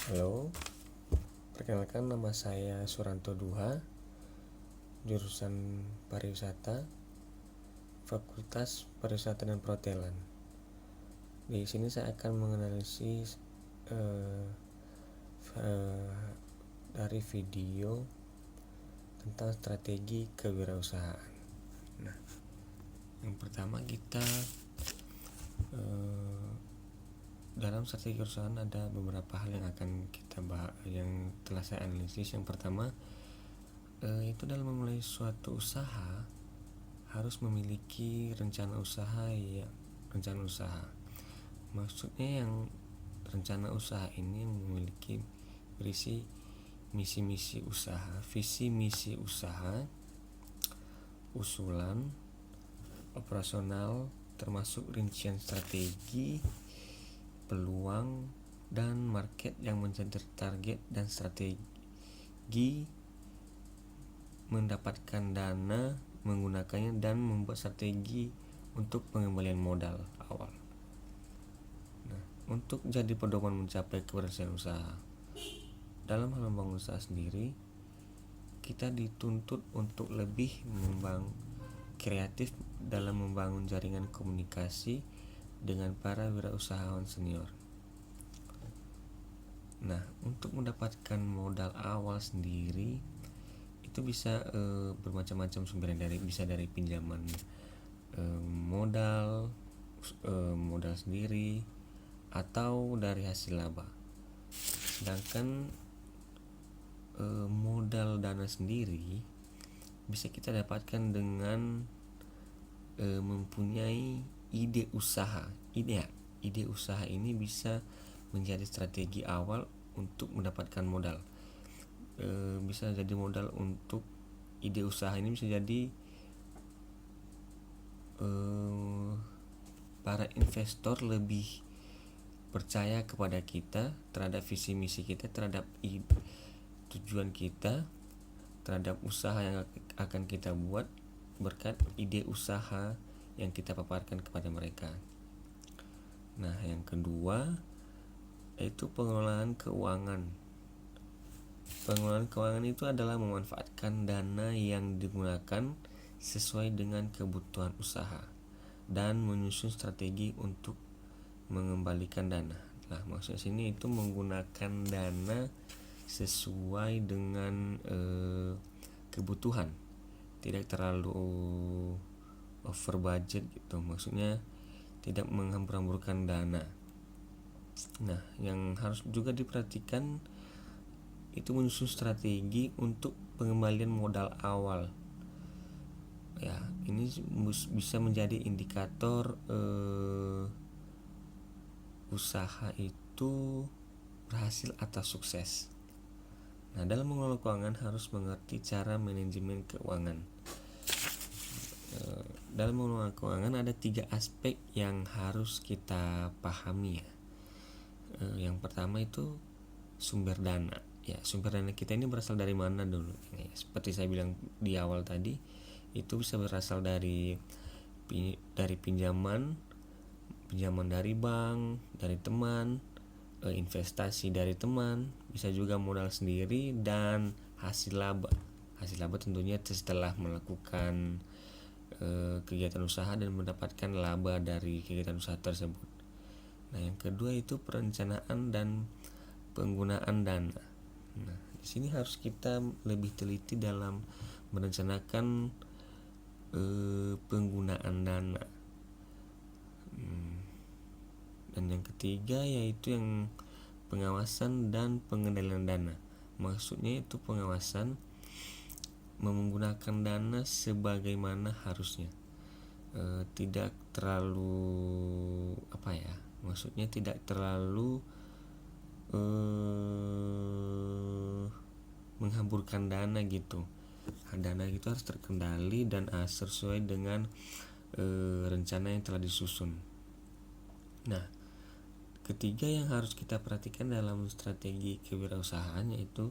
Halo, perkenalkan nama saya Suranto Duha, jurusan Pariwisata, Fakultas Pariwisata dan Perhotelan. Di sini saya akan menganalisis eh, dari video tentang strategi kewirausahaan. Nah, yang pertama kita dalam strategi kewirausahaan ada beberapa hal yang akan kita bahas, yang telah saya analisis. Yang pertama, itu dalam memulai suatu usaha harus memiliki rencana usaha. Maksudnya yang rencana usaha ini memiliki berisi misi-misi usaha, visi misi usaha, usulan operasional termasuk rincian strategi, peluang dan market yang menjadi target, dan strategi mendapatkan dana menggunakannya, dan membuat strategi untuk pengembalian modal awal. Nah, untuk jadi pedoman mencapai keberhasilan usaha, dalam hal membangun usaha sendiri, kita dituntut untuk lebih kreatif dalam membangun jaringan komunikasi dengan para wirausahawan senior. Nah, untuk mendapatkan modal awal sendiri itu bisa bermacam-macam sumbernya, bisa dari pinjaman modal sendiri atau dari hasil laba. Sedangkan modal dana sendiri bisa kita dapatkan dengan mempunyai ide usaha. Ide usaha ini bisa menjadi strategi awal untuk mendapatkan modal. Bisa jadi modal untuk ide usaha ini, bisa jadi para investor lebih percaya kepada kita, terhadap visi misi kita, terhadap tujuan kita, terhadap usaha yang akan kita buat berkat ide usaha yang kita paparkan kepada mereka. Nah, yang kedua yaitu pengelolaan keuangan. Pengelolaan keuangan itu adalah memanfaatkan dana yang digunakan sesuai dengan kebutuhan usaha dan menyusun strategi untuk mengembalikan dana. Nah, maksudnya sini itu menggunakan dana sesuai dengan kebutuhan, tidak terlalu over budget gitu. Maksudnya tidak menghambur-hamburkan dana. Nah, yang harus juga diperhatikan itu menyusun strategi untuk pengembalian modal awal. Ya, ini bisa menjadi indikator usaha itu berhasil atau sukses. Nah, dalam mengelola keuangan harus mengerti cara manajemen keuangan. Dalam mengelola keuangan ada 3 aspek yang harus kita pahami ya. Yang pertama itu sumber dana. Ya, sumber dana kita ini berasal dari mana dulu? Ya, seperti saya bilang di awal tadi, itu bisa berasal dari pinjaman dari bank, dari teman, investasi dari teman, bisa juga modal sendiri, dan hasil laba. Hasil laba tentunya setelah melakukan kegiatan usaha dan mendapatkan laba dari kegiatan usaha tersebut. Nah, yang kedua itu perencanaan dan penggunaan dana. Nah, di sini harus kita lebih teliti dalam merencanakan penggunaan dana. Dan yang ketiga yaitu yang pengawasan dan pengendalian dana. Maksudnya itu pengawasan menggunakan dana sebagaimana harusnya, tidak terlalu maksudnya tidak terlalu menghamburkan dana gitu. Dana itu harus terkendali dan sesuai dengan rencana yang telah disusun. Nah, ketiga yang harus kita perhatikan dalam strategi kewirausahaan yaitu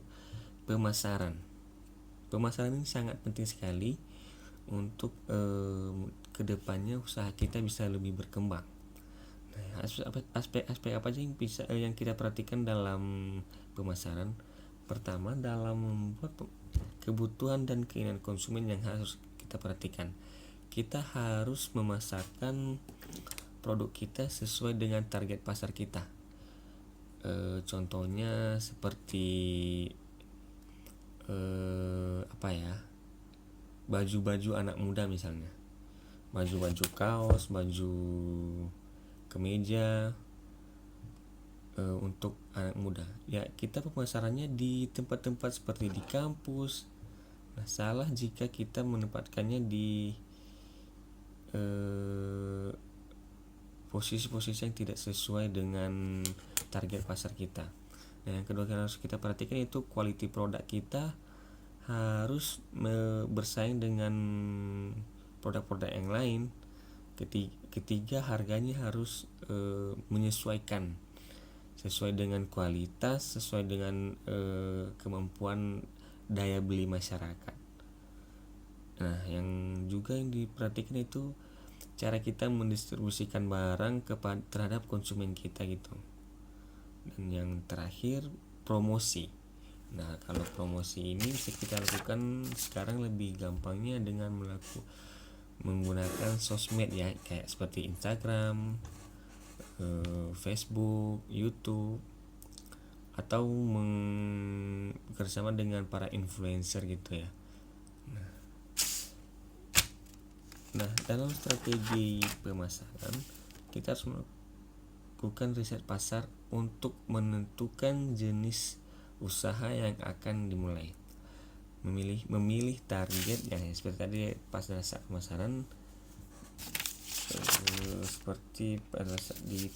pemasaran. Pemasaran ini sangat penting sekali untuk kedepannya usaha kita bisa lebih berkembang. Aspek apa aja yang kita perhatikan dalam pemasaran? Pertama, dalam membuat kebutuhan dan keinginan konsumen yang harus kita perhatikan. Kita harus memasarkan produk kita sesuai dengan target pasar kita. Contohnya seperti baju-baju anak muda misalnya, baju-baju kaos, baju kemeja untuk anak muda. Ya, kita pemasarannya di tempat-tempat seperti di kampus. Nah, salah jika kita menempatkannya di posisi-posisi yang tidak sesuai dengan target pasar kita. Nah, yang kedua yang harus kita perhatikan itu quality produk kita harus bersaing dengan produk-produk yang lain. Ketiga, harganya harus menyesuaikan, sesuai dengan kualitas, sesuai dengan kemampuan daya beli masyarakat. Nah, yang juga yang diperhatikan itu cara kita mendistribusikan barang terhadap konsumen kita gitu. Dan yang terakhir, promosi. Nah, kalau promosi ini bisa kita lakukan sekarang lebih gampangnya dengan menggunakan sosmed ya, kayak seperti Instagram, Facebook, YouTube, atau bekerjasama dengan para influencer gitu ya. Nah, dalam strategi pemasaran kita harus melakukan riset pasar untuk menentukan jenis usaha yang akan dimulai. Memilih target yang seperti tadi pas saat pemasaran, seperti pada saat di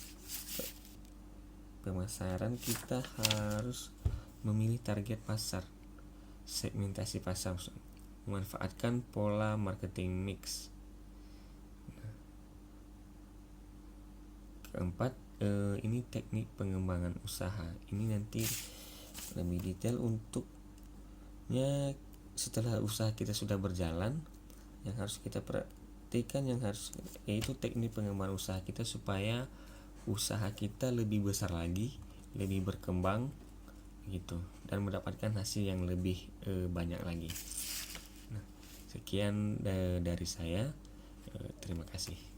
pemasaran kita harus memilih target pasar, segmentasi pasar, memanfaatkan pola marketing mix. Keempat, ini teknik pengembangan usaha. Ini nanti lebih detail untuknya setelah usaha kita sudah berjalan. Yang harus kita perhatikan yaitu teknik pengembangan usaha kita supaya usaha kita lebih besar lagi, lebih berkembang gitu, dan mendapatkan hasil yang lebih banyak lagi. Nah, sekian dari saya. Terima kasih.